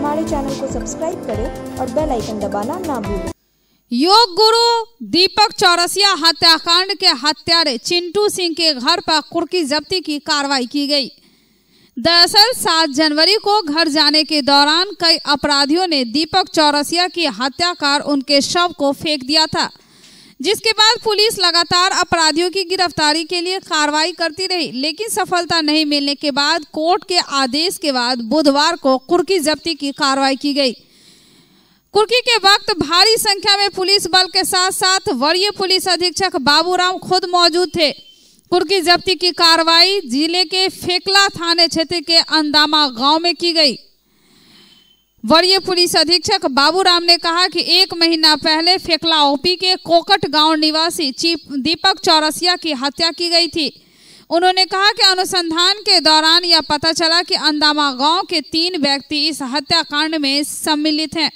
हमारे चैनल को सब्सक्राइब करें और बेल आइकन दबाना ना भूलें। योग गुरु दीपक चौरसिया हत्याकांड के हत्यारे चिंटू सिंह के घर पर कुर्की जब्ती की कार्रवाई की गई। दरअसल 7 जनवरी को घर जाने के दौरान कई अपराधियों ने दीपक चौरसिया की हत्या कर उनके शव को फेंक दिया था, जिसके बाद पुलिस लगातार अपराधियों की गिरफ्तारी के लिए कार्रवाई करती रही, लेकिन सफलता नहीं मिलने के बाद कोर्ट के आदेश के बाद बुधवार को कुर्की जब्ती की कार्रवाई की गई। कुर्की के वक्त भारी संख्या में पुलिस बल के साथ साथ वरीय पुलिस अधीक्षक बाबूराम खुद मौजूद थे। कुर्की जब्ती की कार्रवाई जिले के फेकला थाने क्षेत्र के अंदामा गांव में की गई। वरीय पुलिस अधीक्षक बाबूराम ने कहा कि 1 महीना पहले फेकला ओपी के कोकट गांव निवासी दीपक चौरसिया की हत्या की गई थी। उन्होंने कहा कि अनुसंधान के दौरान यह पता चला कि अंदामा गांव के 3 व्यक्ति इस हत्याकांड में सम्मिलित हैं।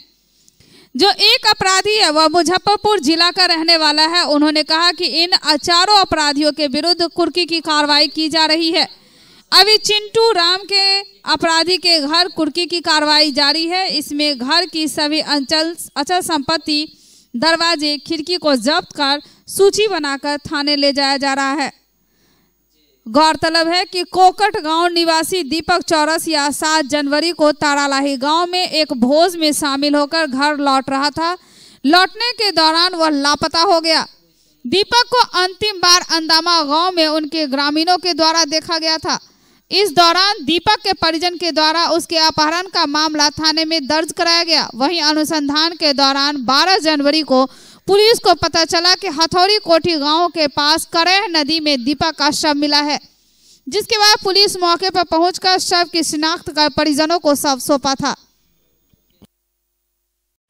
जो एक अपराधी है वह मुजफ्फरपुर जिला का रहने वाला है। उन्होंने कहा कि इन 4 अपराधियों के विरुद्ध कुर्की की कार्रवाई की जा रही है। अभी चिंटू राम के अपराधी के घर कुर्की की कार्रवाई जारी है। इसमें घर की सभी अचल संपत्ति, दरवाजे, खिड़की को जब्त कर सूची बनाकर थाने ले जाया जा रहा है। गौरतलब है कि कोकट गांव निवासी दीपक चौरसिया 7 जनवरी को तारालाही गांव में एक भोज में शामिल होकर घर लौट रहा था। लौटने के दौरान वह लापता हो गया। दीपक को अंतिम बार अंदामा गांव में उनके ग्रामीणों के द्वारा देखा गया था। इस दौरान दीपक के परिजन के द्वारा उसके अपहरण का मामला थाने में दर्ज कराया गया। वहीं अनुसंधान के दौरान 12 जनवरी को पुलिस को पता चला कि हथौड़ी कोठी गांव के पास करेह नदी में दीपक का शव मिला है, जिसके बाद पुलिस मौके पर पहुंचकर शव की शिनाख्त कर परिजनों को शव सौंपा था।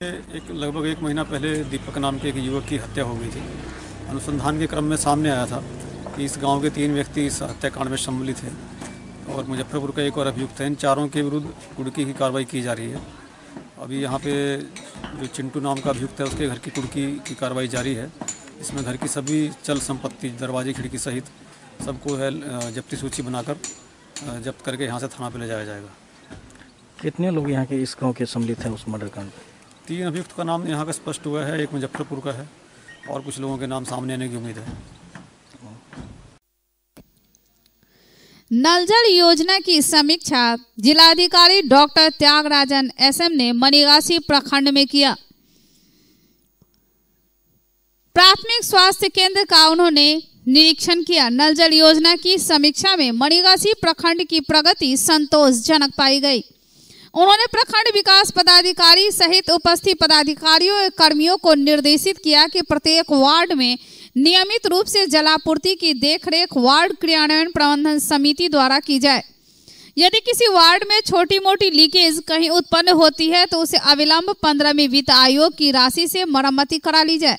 लगभग 1 महीना पहले दीपक नाम के एक युवक की हत्या हो गई थी। अनुसंधान के क्रम में सामने आया था कि इस गांव के 3 व्यक्ति इस हत्याकांड में सम्मिलित हैं और मुजफ्फरपुर का एक और अभियुक्त है। इन चारों के विरुद्ध कुर्की की कार्रवाई की जा रही है। अभी यहाँ पे जो चिंटू नाम का अभियुक्त है उसके घर की कुर्की की कार्रवाई जारी है। इसमें घर की सभी चल संपत्ति, दरवाजे, खिड़की सहित सबको है जब्ती सूची बनाकर जब्त करके यहाँ से थाना पे ले जाया जाएगा। कितने लोग यहाँ के इस गांव के सम्मिलित हैं उस मर्डर कांड में? 3 अभियुक्त का नाम यहाँ का स्पष्ट हुआ है, एक मुजफ्फरपुर का है और कुछ लोगों के नाम सामने आने की उम्मीद है। नल जल योजना की समीक्षा जिलाधिकारी डॉक्टर त्यागराजन एसएम ने मणिगाछी प्रखंड में किया। प्राथमिक स्वास्थ्य केंद्र का उन्होंने निरीक्षण किया। नल जल योजना की समीक्षा में मणिगाछी प्रखंड की प्रगति संतोषजनक पाई गई। उन्होंने प्रखंड विकास पदाधिकारी सहित उपस्थित पदाधिकारियों और कर्मियों को निर्देशित किया कि प्रत्येक वार्ड में नियमित रूप से जलापूर्ति की देखरेख वार्ड क्रियान्वयन प्रबंधन समिति द्वारा की जाए। यदि किसी वार्ड में छोटी मोटी लीकेज कहीं उत्पन्न होती है तो उसे अविलंब 15वीं वित्त आयोग की राशि से मरम्मति करा ली जाए।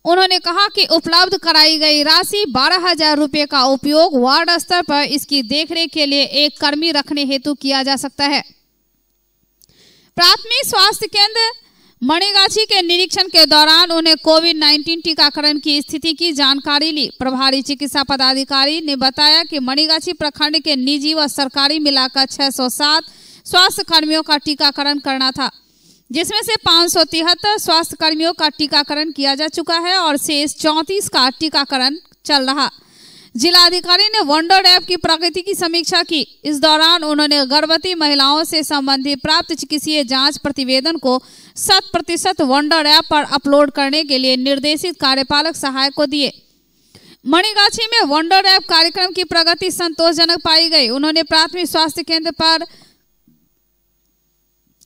उन्होंने कहा कि उपलब्ध कराई गई राशि 12,000 रुपये का उपयोग वार्ड स्तर पर इसकी देखरेख के लिए एक कर्मी रखने हेतु किया जा सकता है। प्राथमिक स्वास्थ्य केंद्र मणिगाछी के निरीक्षण के दौरान उन्हें कोविड-19 टीकाकरण की स्थिति की जानकारी ली। प्रभारी चिकित्सा पदाधिकारी ने बताया कि मणिगाछी प्रखंड के निजी व सरकारी मिलाकर 607 स्वास्थ्य कर्मियों का टीकाकरण करना था, जिसमें से 573 स्वास्थ्य कर्मियों का टीकाकरण किया जा चुका है और शेष 34 का टीकाकरण चल रहा। जिलाधिकारी ने वंडर ऐप की प्रगति की समीक्षा की। इस दौरान उन्होंने गर्भवती महिलाओं से संबंधित प्राप्त चिकित्सीय जांच प्रतिवेदन को 100% वंडर ऐप पर अपलोड करने के लिए निर्देशित कार्यपालक सहायक को दिए। मणिगाछी में वंडर ऐप कार्यक्रम की प्रगति संतोषजनक पाई गई। उन्होंने प्राथमिक स्वास्थ्य केंद्र पर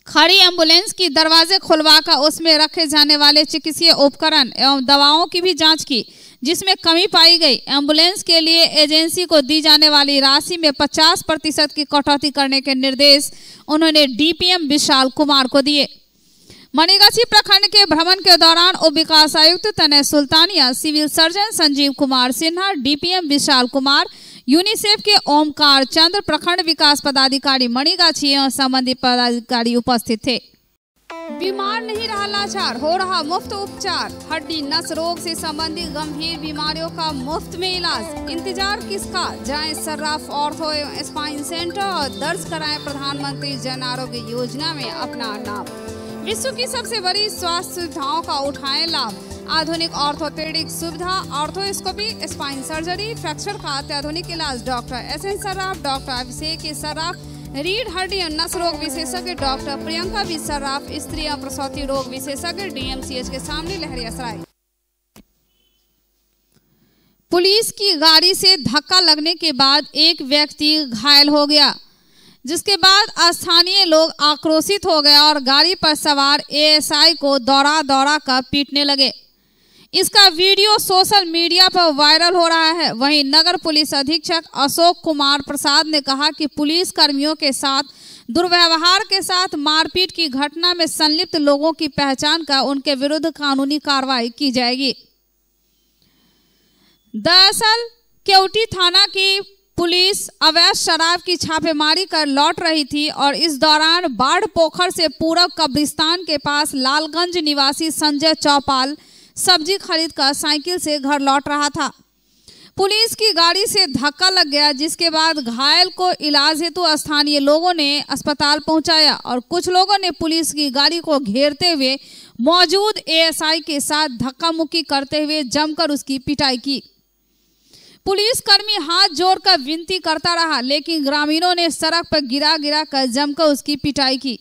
खड़ी एम्बुलेंस की दरवाजे खुलवाकर उसमें रखे जाने वाले चिकित्सीय उपकरण एवं दवाओं की भी जांच की, जिसमें कमी पाई गई। एम्बुलेंस के लिए एजेंसी को दी जाने वाली राशि में 50% की कटौती करने के निर्देश उन्होंने डीपीएम विशाल कुमार को दिए। मणिगाछी प्रखंड के भ्रमण के दौरान उप विकास आयुक्त Tanay Sultania, civil surgeon Sanjeev Kumar Sinha, DPM Vishal Kumar, UNICEF के ओमकार चंद्र, प्रखंड विकास पदाधिकारी मणिगाछी एवं संबंधित पदाधिकारी उपस्थित थे। बीमार नहीं रहा लाचार, हो रहा मुफ्त उपचार। हड्डी नस रोग से संबंधित गंभीर बीमारियों का मुफ्त में इलाज। इंतजार किसका, जाएं सर्राफ ऑर्थो एवं स्पाइन सेंटर और दर्ज कराएं प्रधानमंत्री जन आरोग्य योजना में अपना नाम। विश्व की सबसे बड़ी स्वास्थ्य सुविधाओं का उठाएं लाभ। आधुनिक ऑर्थोपेडिक सुविधा, ऑर्थोस्कोपी, स्पाइन सर्जरी, फ्रैक्चर का अत्याधुनिक इलाज। डॉक्टर SN सर्राफ, डॉक्टर अभिषेक सर्राफ, रीढ़ हड्डी और नस रोग विशेषज्ञ डॉक्टर प्रियंका बी सर्राफ, स्त्री और प्रसूति रोग विशेषज्ञ DMCH के सामने लहरियासराय। पुलिस की गाड़ी से धक्का लगने के बाद एक व्यक्ति घायल हो गया, जिसके बाद स्थानीय लोग आक्रोशित हो गए और गाड़ी पर सवार ASI को दौड़ा दौड़ा कर पीटने लगे। इसका वीडियो सोशल मीडिया पर वायरल हो रहा है। वहीं नगर पुलिस अधीक्षक अशोक कुमार प्रसाद ने कहा कि पुलिस कर्मियों के साथ दुर्व्यवहार के साथ मारपीट की घटना में संलिप्त लोगों की पहचान कर उनके विरुद्ध कानूनी कार्रवाई की जाएगी। दरअसल केवटी थाना की पुलिस अवैध शराब की छापेमारी कर लौट रही थी और इस दौरान बाढ़ पोखर से पूरब कब्रिस्तान के पास लालगंज निवासी संजय चौपाल सब्जी खरीद कर साइकिल से घर लौट रहा था। पुलिस की गाड़ी से धक्का लग गया, जिसके बाद घायल को इलाज हेतु स्थानीय लोगों ने अस्पताल पहुंचाया और कुछ लोगों ने पुलिस की गाड़ी को घेरते हुए मौजूद ASI के साथ धक्का मुक्की करते हुए जमकर उसकी पिटाई की। पुलिस कर्मी हाथ जोड़कर विनती करता रहा, लेकिन ग्रामीणों ने सड़क पर गिरा कर जमकर उसकी पिटाई की।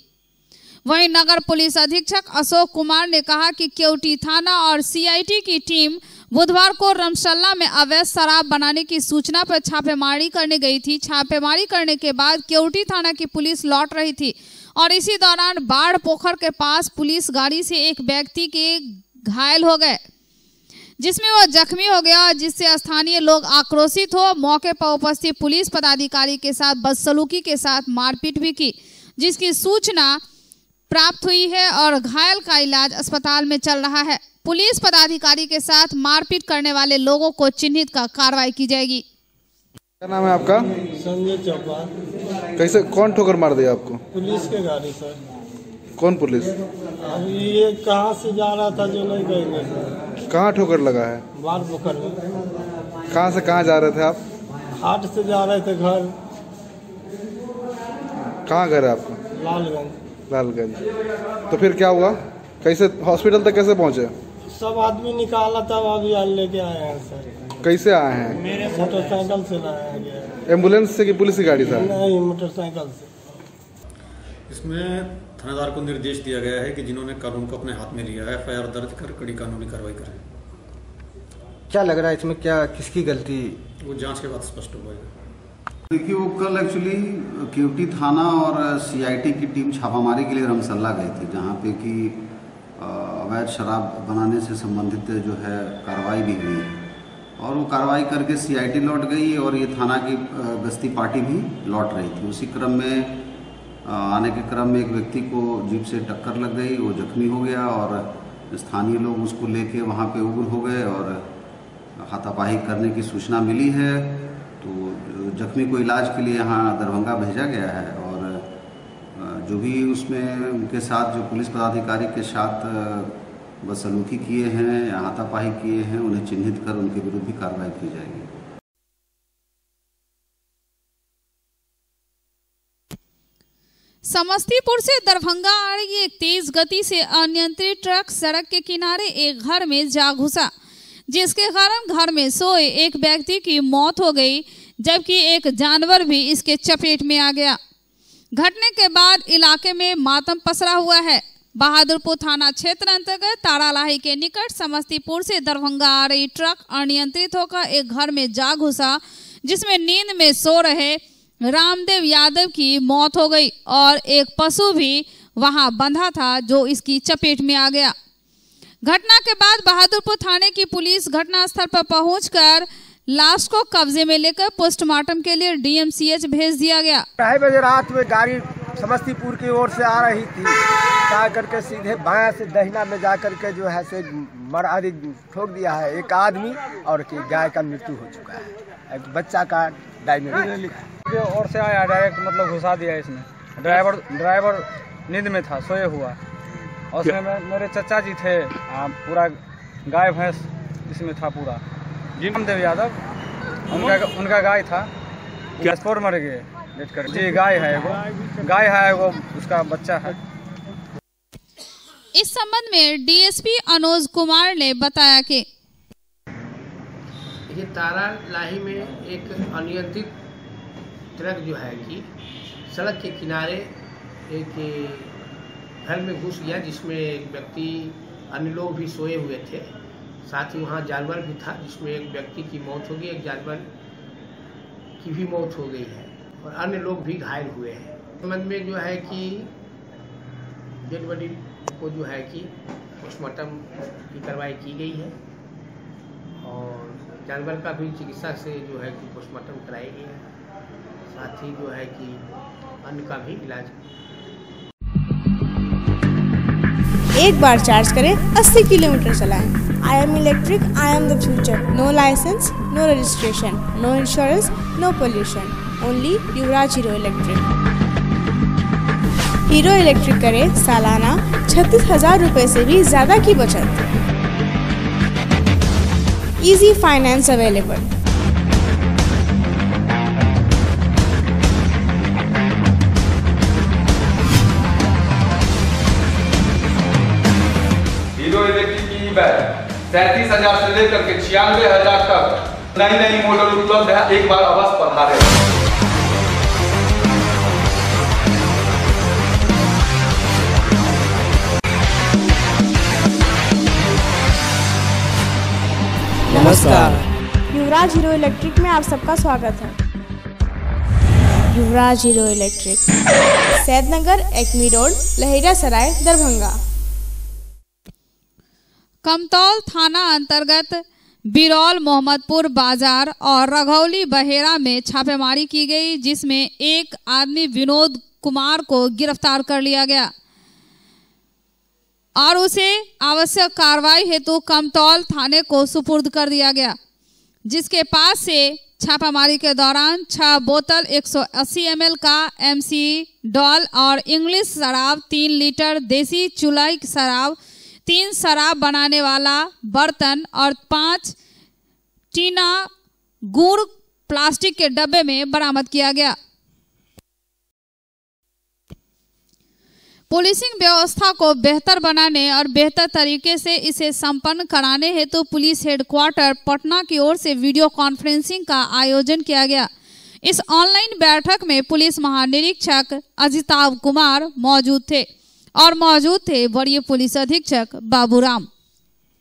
वहीं नगर पुलिस अधीक्षक अशोक कुमार ने कहा कि केवटी थाना और CIT की टीम बुधवार को रमसल्ला में अवैध शराब बनाने की सूचना पर छापेमारी करने गई थी। छापेमारी करने के बाद केवटी थाना की पुलिस लौट रही थी और इसी दौरान बाढ़ पोखर के पास पुलिस गाड़ी से एक व्यक्ति के घायल हो गए, जिसमें वो जख्मी हो गया, जिससे स्थानीय लोग आक्रोशित हो मौके पर उपस्थित पुलिस पदाधिकारी के साथ बदसलूकी के साथ मारपीट भी की, जिसकी सूचना प्राप्त हुई है और घायल का इलाज अस्पताल में चल रहा है। पुलिस पदाधिकारी के साथ मारपीट करने वाले लोगों को चिन्हित कर कार्रवाई की जाएगी। क्या नाम है आपका? संजय चौपाल। कैसे, कौन ठोकर मार दिया आपको? पुलिस के गाड़ी सर। कौन पुलिस? अब ये कहाँ से जा रहा था जो नहीं गए। कहाँ ठोकर लगा है? बाढ़ पोखर में। कहाँ से कहाँ जा रहे थे आप? हाट से जा रहे थे घर। कहाँ घर है आपका? लालगंज। तो फिर क्या हुआ? कैसे हॉस्पिटल तक कैसे पहुँचे? सब आदमी निकाला था, अभी लेके आए हैं सर। कैसे आए हैं? मेरे मोटरसाइकिल से लाया गया। एम्बुलेंस से कि पुलिस की गाड़ी था? नहीं, मोटरसाइकिल से। इसमें थानेदार को निर्देश दिया गया है कि जिन्होंने कानून को अपने हाथ में लिया है FIR दर्ज कर कड़ी कानूनी कार्रवाई करें। क्या लग रहा है इसमें, क्या किसकी गलती? वो जांच के बाद स्पष्ट हो जाएगा। देखिए, वो कल एक्चुअली केवटी थाना और CIT की टीम छापामारी के लिए रमसल्ला गई थी, जहाँ पे कि अवैध शराब बनाने से संबंधित जो है कार्रवाई भी हुई और वो कार्रवाई करके CIT लौट गई और ये थाना की गश्ती पार्टी भी लौट रही थी। उसी क्रम में आने के क्रम में एक व्यक्ति को जीप से टक्कर लग गई, वो जख्मी हो गया और स्थानीय लोग उसको लेके वहाँ पे उग्र हो गए और हाथापाई करने की सूचना मिली है। तो जख्मी को इलाज के लिए यहाँ दरभंगा भेजा गया है और जो भी उसमें उनके साथ जो पुलिस पदाधिकारी के साथ बदसलूकी किए हैं या हाथापाई किए हैं, उन्हें चिन्हित कर उनके विरुद्ध भी कार्रवाई की जाएगी। समस्तीपुर से दरभंगा आ रही एक तेज गति से अनियंत्रित ट्रक सड़क के किनारे एक घर में जा घुसा, जिसके कारण घर में सोए एक व्यक्ति की मौत हो गई, जबकि एक जानवर भी इसके चपेट में आ गया। घटने के बाद इलाके में मातम पसरा हुआ है। बहादुरपुर थाना क्षेत्र अंतर्गत तारालाही के निकट समस्तीपुर से दरभंगा आ रही ट्रक अनियंत्रित होकर एक घर में जा घुसा, जिसमें नींद में सो रहे रामदेव यादव की मौत हो गई और एक पशु भी वहां बंधा था जो इसकी चपेट में आ गया। घटना के बाद बहादुरपुर थाने की पुलिस घटनास्थल पर पहुंचकर लाश को कब्जे में लेकर पोस्टमार्टम के लिए DMCH भेज दिया गया। 2:30 बजे रात में गाड़ी समस्तीपुर की ओर से आ रही थी, जा करके सीधे बायां से दहिना में जा करके जो है से मर ठोक दिया है एक आदमी और की गाय का मृत्यु हो चुका है। एक बच्चा का डायमेंशन और से आया डायरेक्ट मतलब घुसा दिया इसमें। ड्राइवर नींद में था, सोए हुआ। और उसमें मेरे चचा जी थे, पूरा गाय भैंस इसमें था पूरा। जी रामदेव यादव, उनका गाय था, गैस मर गए लेट कर। जी गाय है एगो उसका बच्चा है। इस संबंध में डीएसपी अनुज कुमार ने बताया कि ये तारा लाही में एक अनियंत्रित ट्रक जो है कि सड़क के किनारे एक घर में घुस गया, जिसमें एक व्यक्ति, अन्य लोग भी सोए हुए थे, साथ ही वहाँ जानवर भी था, जिसमें एक व्यक्ति की मौत हो गई, एक जानवर की भी मौत हो गई है और अन्य लोग भी घायल हुए हैं। संबंध में जो है कि डेड बॉडी को जो है कि पोस्टमार्टम की कार्रवाई की गई है और जानवर का भी चिकित्सा से जो है कि पोस्टमार्टम कराई गई है, साथ ही जो है कि अन्य का भी इलाज। एक बार चार्ज करें 80 किलोमीटर चलाएं। I am electric, I am the future. No licence, no registration, no insurance, no pollution. Only Yuvraj Hero Electric. Hero Electric करें सालाना 36,000 रुपये से भी ज़्यादा की बचत। Easy finance available. Hero Electric की बैग 37,000 से लेकर के 96,000 तक नई मॉडल उपलब्ध है। एक बार अवश्य पधारें। नमस्कार, युवराज हीरो इलेक्ट्रिक में आप सबका स्वागत है। Yuvraj Hero Electric, Saidnagar, Ekmi road, Laheriasarai, Darbhanga. Kamtaul थाना अंतर्गत बिरौल, मोहम्मदपुर बाजार और रघौली बहेरा में छापेमारी की गई, जिसमें एक आदमी विनोद कुमार को गिरफ्तार कर लिया गया और उसे आवश्यक कार्रवाई हेतु कमतौल थाने को सुपुर्द कर दिया गया, जिसके पास से छापामारी के दौरान 6 बोतल 180 ml का MC डॉल और इंग्लिश शराब, 3 लीटर देसी चुलाई शराब, 3 शराब बनाने वाला बर्तन और 5 टीना गुड़ प्लास्टिक के डब्बे में बरामद किया गया। पुलिसिंग व्यवस्था को बेहतर बनाने और बेहतर तरीके से इसे संपन्न कराने हेतु पुलिस हेडक्वार्टर पटना की ओर से वीडियो कॉन्फ्रेंसिंग का आयोजन किया गया। इस ऑनलाइन बैठक में पुलिस महानिरीक्षक अजिताभ कुमार मौजूद थे और मौजूद थे वरीय पुलिस अधीक्षक बाबूराम।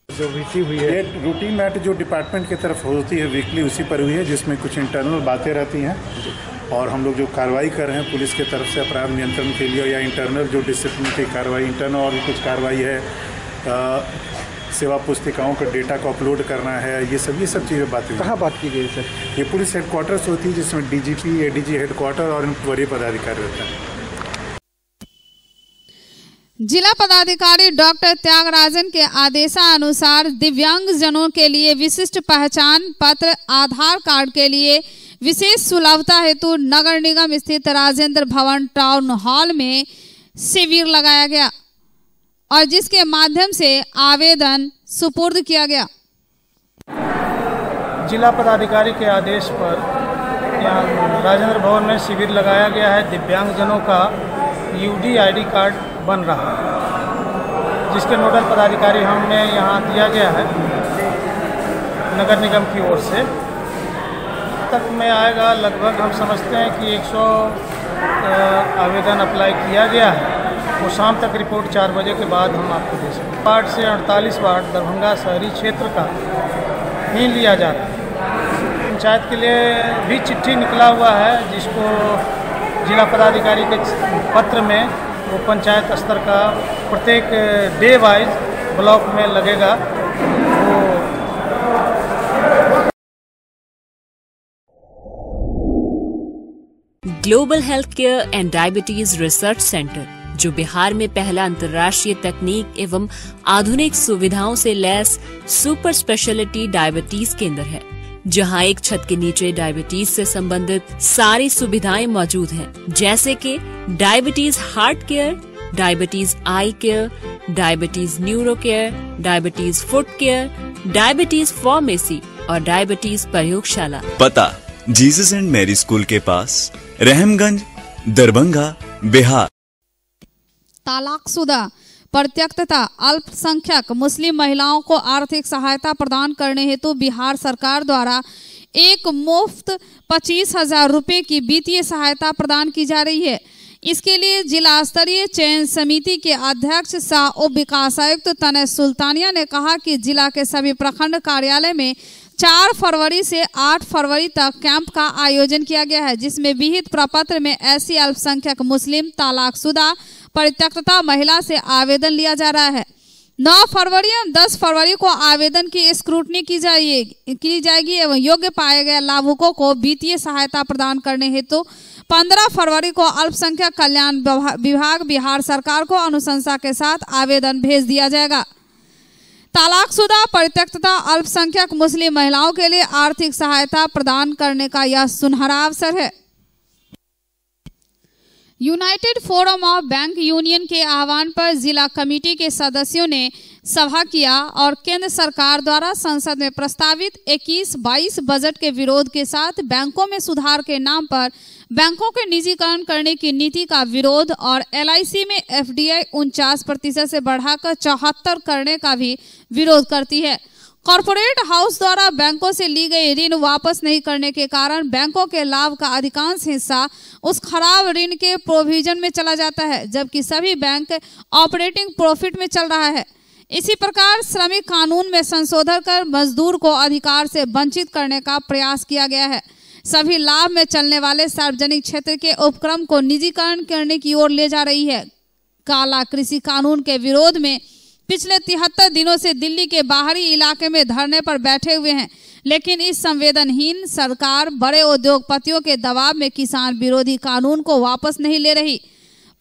जो वीसी हुई है, ये रूटीन मैट जो डिपार्टमेंट की तरफ होती है वीकली, उसी पर हुई है, जिसमें कुछ इंटरनल बातें रहती हैं और हम लोग जो कार्रवाई कर रहे हैं पुलिस की तरफ से अपराध नियंत्रण के लिए, या इंटरनल जो डिसिप्लिन की कार्रवाई, इंटरनल और भी कुछ कार्रवाई है, सेवा पुस्तिकाओं का डेटा को अपलोड करना है, ये सब चीज़ें बातें। कहाँ बात की गई सर? ये पुलिस हेडक्वार्टर्स होती है, जिसमें डीजीपी, एडीजी हेडक्वार्टर और वरीय पदाधिकारी रहता है। जिला पदाधिकारी डॉक्टर त्यागराजन के आदेशानुसार दिव्यांगजनों के लिए विशिष्ट पहचान पत्र, आधार कार्ड के लिए विशेष सुलभता हेतु नगर निगम स्थित राजेंद्र भवन टाउन हॉल में शिविर लगाया गया और जिसके माध्यम से आवेदन सुपुर्द किया गया। जिला पदाधिकारी के आदेश पर यहाँ राजेंद्र भवन में शिविर लगाया गया है। दिव्यांगजनों का यूडी आईडी कार्ड बन रहा है, जिसके नोडल पदाधिकारी हमने यहाँ दिया गया है नगर निगम की ओर से। तक में आएगा, लगभग हम समझते हैं कि 100 आवेदन अप्लाई किया गया है। वो शाम तक रिपोर्ट 4 बजे के बाद हम आपको दे सकते हैं। वार्ड से 48 वार्ड दरभंगा शहरी क्षेत्र का ही लिया जा रहा है। पंचायत के लिए भी चिट्ठी निकला हुआ है, जिसको जिला पदाधिकारी के पत्र में वो पंचायत स्तर का प्रत्येक डे वाइज ब्लॉक में लगेगा। Global health care and diabetes research centre, जो बिहार में पहला अंतर्राष्ट्रीय तकनीक एवं आधुनिक सुविधाओं से लैस सुपर स्पेशलिटी डायबिटीज केंद्र है, जहां एक छत के नीचे डायबिटीज से संबंधित सारी सुविधाएं मौजूद हैं, जैसे कि diabetes heart care, diabetes eye care, diabetes neuro care, diabetes foot care, diabetes pharmacy और डायबिटीज प्रयोगशाला। पता जीसस एंड मैरी स्कूल के पास, रहमगंज, दरभंगा, बिहार। तलाकशुदा, परित्यक्त तथा अल्पसंख्यक मुस्लिम महिलाओं को आर्थिक सहायता प्रदान करने हेतु बिहार सरकार द्वारा एक मुफ्त 25,000 रुपए की वित्तीय सहायता प्रदान की जा रही है। इसके लिए जिला स्तरीय चयन समिति के अध्यक्ष सह उप विकास आयुक्त तनय सुल्तानिया ने कहा कि जिला के सभी प्रखंड कार्यालय में 4 फरवरी से 8 फरवरी तक कैंप का आयोजन किया गया है, जिसमें विहित प्रपत्र में ऐसी अल्पसंख्यक मुस्लिम, तलाकशुदा, परित्यक्ता महिला से आवेदन लिया जा रहा है। 9 फरवरी एवं 10 फरवरी को आवेदन की स्क्रूटनी की जाएगी एवं योग्य पाए गए लाभुकों को वित्तीय सहायता प्रदान करने हेतु 15 फरवरी को अल्पसंख्यक कल्याण विभाग बिहार सरकार को अनुशंसा के साथ आवेदन भेज दिया जाएगा। तलाकशुदा, परित्यक्ता, अल्पसंख्यक मुस्लिम महिलाओं के लिए आर्थिक सहायता प्रदान करने का यह सुनहरा अवसर है। United forum of bank union के आह्वान पर जिला कमेटी के सदस्यों ने सभा किया और केंद्र सरकार द्वारा संसद में प्रस्तावित 21-22 बजट के विरोध के साथ बैंकों में सुधार के नाम पर बैंकों के निजीकरण करने की नीति का विरोध और LIC में FDI 49% से बढ़ाकर 74 करने का भी विरोध करती है। कॉरपोरेट हाउस द्वारा बैंकों से ली गई ऋण वापस नहीं करने के कारण बैंकों के लाभ का अधिकांश हिस्सा उस खराब ऋण के प्रोविजन में चला जाता है, जबकि सभी बैंक ऑपरेटिंग प्रॉफिट में चल रहा है। इसी प्रकार श्रमिक कानून में संशोधन कर मजदूर को अधिकार से वंचित करने का प्रयास किया गया है। सभी लाभ में चलने वाले सार्वजनिक क्षेत्र के उपक्रम को निजीकरण करने की ओर ले जा रही है। काला कृषि कानून के विरोध में पिछले 73 दिनों से दिल्ली के बाहरी इलाके में धरने पर बैठे हुए हैं, लेकिन इस संवेदनहीन सरकार बड़े उद्योगपतियों के दबाव में किसान विरोधी कानून को वापस नहीं ले रही।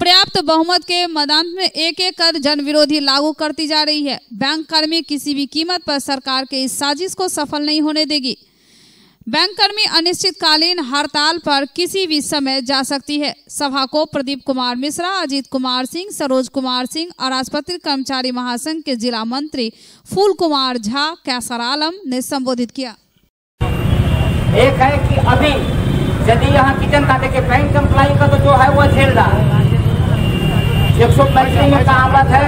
पर्याप्त बहुमत के मदान में एक एक कर जन विरोधी लागू करती जा रही है। बैंक कर्मी किसी भी कीमत पर सरकार के इस साजिश को सफल नहीं होने देगी। बैंक कर्मी अनिश्चितकालीन हड़ताल पर किसी भी समय जा सकती है। सभा को प्रदीप कुमार मिश्रा, अजीत कुमार सिंह, सरोज कुमार सिंह और आस्पत्ति कर्मचारी महासंघ के जिला मंत्री फूल कुमार झा, कैसर आलम ने संबोधित किया। एक है कि अभी यदि यहाँ किचन का देखिए बैंक एम्प्लॉई का तो जो है वो झेल रहा है, 135 में कहावत है,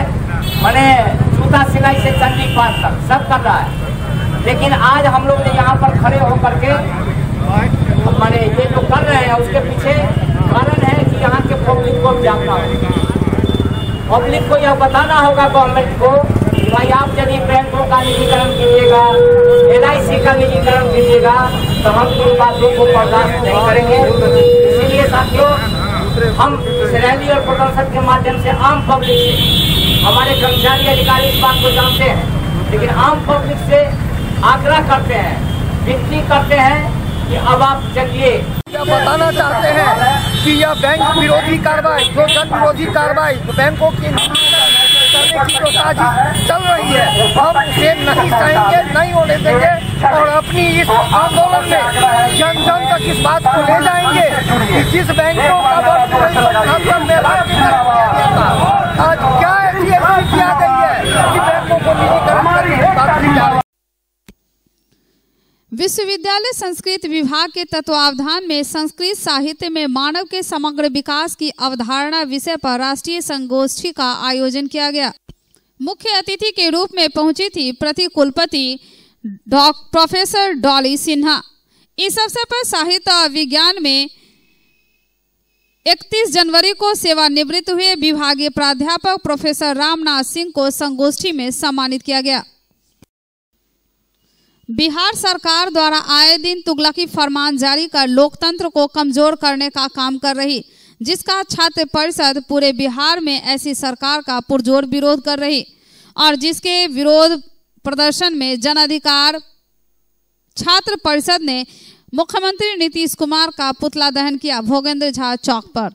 मैंने जूता सिलाई से चंडी पास तक सब कर रहा है। लेकिन आज हम लोग ने यहाँ पर खड़े होकर के मैंने ये जो कर रहे हैं उसके पीछे कारण है कि यहाँ के पब्लिक को जानना होगा, पब्लिक को यह बताना होगा गवर्नमेंट को कि भाई आप यदि बैंकों का निजीकरण कीजिएगा, LIC का निजीकरण कीजिएगा तो हम इन बातों को बर्दाश्त नहीं करेंगे। इसीलिए साथियों हम इस रैली और प्रदर्शन के माध्यम से आम पब्लिक से, हमारे कर्मचारी अधिकारी इस बात को जानते हैं, लेकिन आम पब्लिक से आग्रह करते हैं, विनती करते हैं कि अब आप चलिए। बताना चाहते हैं कि यह बैंक विरोधी कार्रवाई, जो जन विरोधी कार्रवाई, बैंकों की करने की जो साजिश चल रही है, हम उसे नहीं सहेंगे, नहीं होने देंगे और अपनी इस आंदोलन में जन जन तक इस बात को ले जाएंगे कि जिस बैंकों का वर्ष 1978 में आज क्या ऐसी किया गई है कि बैंकों को निजीकरण करने की बात की जा रही है। विश्वविद्यालय संस्कृत विभाग के तत्वावधान में संस्कृत साहित्य में मानव के समग्र विकास की अवधारणा विषय पर राष्ट्रीय संगोष्ठी का आयोजन किया गया। मुख्य अतिथि के रूप में पहुंची थी प्रति कुलपति प्रोफेसर डॉली सिन्हा। इस अवसर पर साहित्य और विज्ञान में 31 जनवरी को सेवानिवृत्त हुए विभागीय प्राध्यापक प्रोफेसर रामनाथ सिंह को संगोष्ठी में सम्मानित किया गया। बिहार सरकार द्वारा आए दिन तुगलकी फरमान जारी कर लोकतंत्र को कमजोर करने का काम कर रही, जिसका छात्र परिषद पूरे बिहार में ऐसी सरकार का पुरजोर विरोध कर रही और जिसके विरोध प्रदर्शन में जन अधिकार छात्र परिषद ने मुख्यमंत्री नीतीश कुमार का पुतला दहन किया भोगेंद्र झा चौक पर।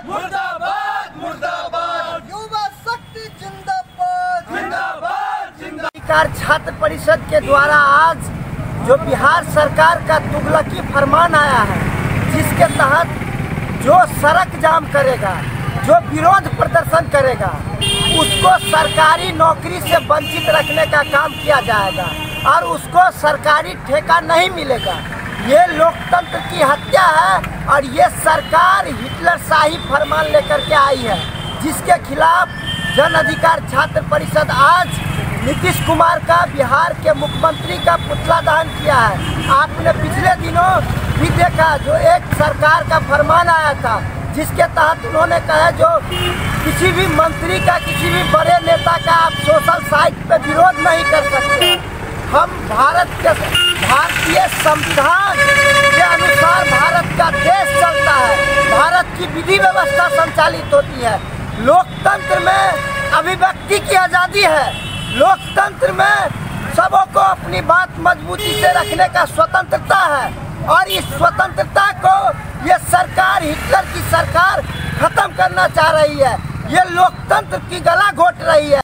मुर्दाबाद मुर्दाबाद, युवा शक्ति जिंदाबाद जिंदाबाद जिंदाबाद। छात्र परिषद के द्वारा आज जो बिहार सरकार का तुगलकी फरमान आया है, जिसके तहत जो सड़क जाम करेगा, जो विरोध प्रदर्शन करेगा उसको सरकारी नौकरी से वंचित रखने का काम किया जाएगा और उसको सरकारी ठेका नहीं मिलेगा। ये लोकतंत्र की हत्या है और ये सरकार हिटलरशाही फरमान लेकर के आई है, जिसके खिलाफ जन अधिकार छात्र परिषद आज नीतीश कुमार का बिहार के मुख्यमंत्री का पुतला दहन किया है। आपने पिछले दिनों भी देखा जो एक सरकार का फरमान आया था, जिसके तहत उन्होंने कहा जो किसी भी मंत्री का, किसी भी बड़े नेता का आप सोशल साइट पे विरोध नहीं कर सकते। हम भारतीय संविधान के अनुसार भारत का देश चलता है, भारत की विधि व्यवस्था संचालित होती है। लोकतंत्र में अभिव्यक्ति की आज़ादी है, लोकतंत्र में सबों को अपनी बात मजबूती से रखने का स्वतंत्रता है और इस स्वतंत्रता को ये सरकार, हिटलर की सरकार खत्म करना चाह रही है। ये लोकतंत्र की गला घोट रही है।